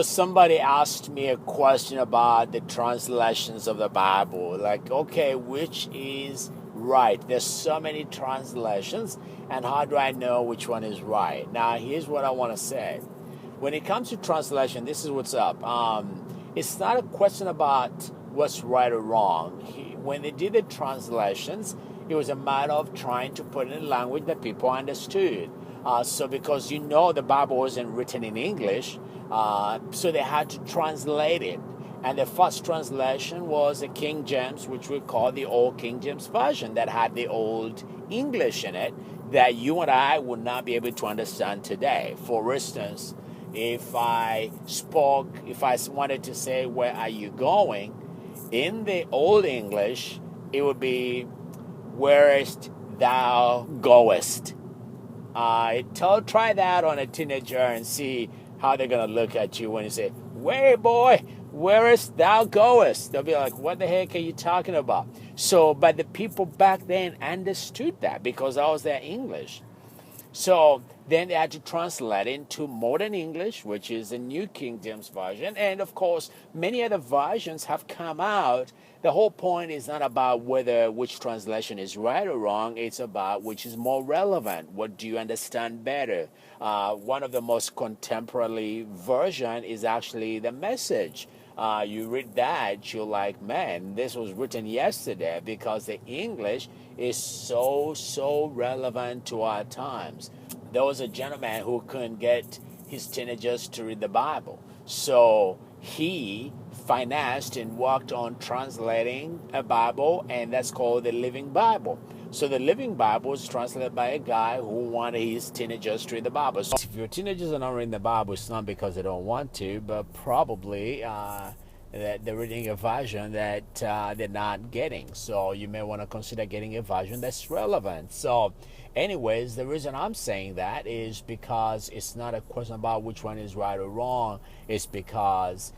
Somebody asked me a question about the translations of the Bible. Like, okay, which is right? There's so many translations, and how do I know which one is right? Now, here's what I want to say. When it comes to translation, this is what's up. It's not a question about what's right or wrong. When they did the translations, it was a matter of trying to put it in language that people understood. So because the Bible wasn't written in English, so they had to translate it. And the first translation was the King James, which we call the Old King James Version, that had the Old English in it that you and I would not be able to understand today. For instance, if I wanted to say, where are you going? In the Old English, it would be, where'st thou goest? Try that on a teenager and see how they're going to look at you when you say, "Where, boy, where'st thou goest?" They'll be like, "What the heck are you talking about?" So, but the people back then understood that because that was their English. So then they had to translate into modern English, which is the New King James Version. And of course, many other versions have come out. The whole point is not about which translation is right or wrong. It's about which is more relevant. What do you understand better? One of the most contemporary version is actually the Message. You read that, you're like, man, this was written yesterday, because the English is so relevant to our times. There was a gentleman who couldn't get his teenagers to read the Bible. So he financed and worked on translating a Bible, and that's called the Living Bible. So the Living Bible is translated by a guy who wanted his teenagers to read the Bible. So if your teenagers are not reading the Bible, it's not because they don't want to, but probably that they're reading a version that they're not getting. So you may want to consider getting a version that's relevant. So anyways, the reason I'm saying that is because it's not a question about which one is right or wrong. It's because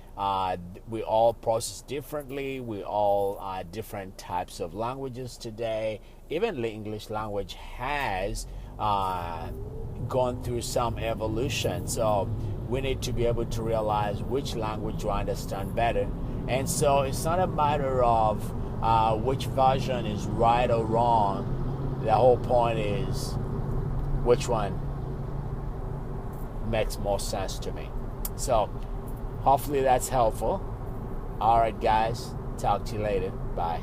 we all process differently. We all are different types of languages today. Even the English language has gone through some evolution. So we need to be able to realize which language we understand better. And so it's not a matter of which version is right or wrong. The whole point is which one makes more sense to me. So hopefully that's helpful. All right, guys. Talk to you later. Bye.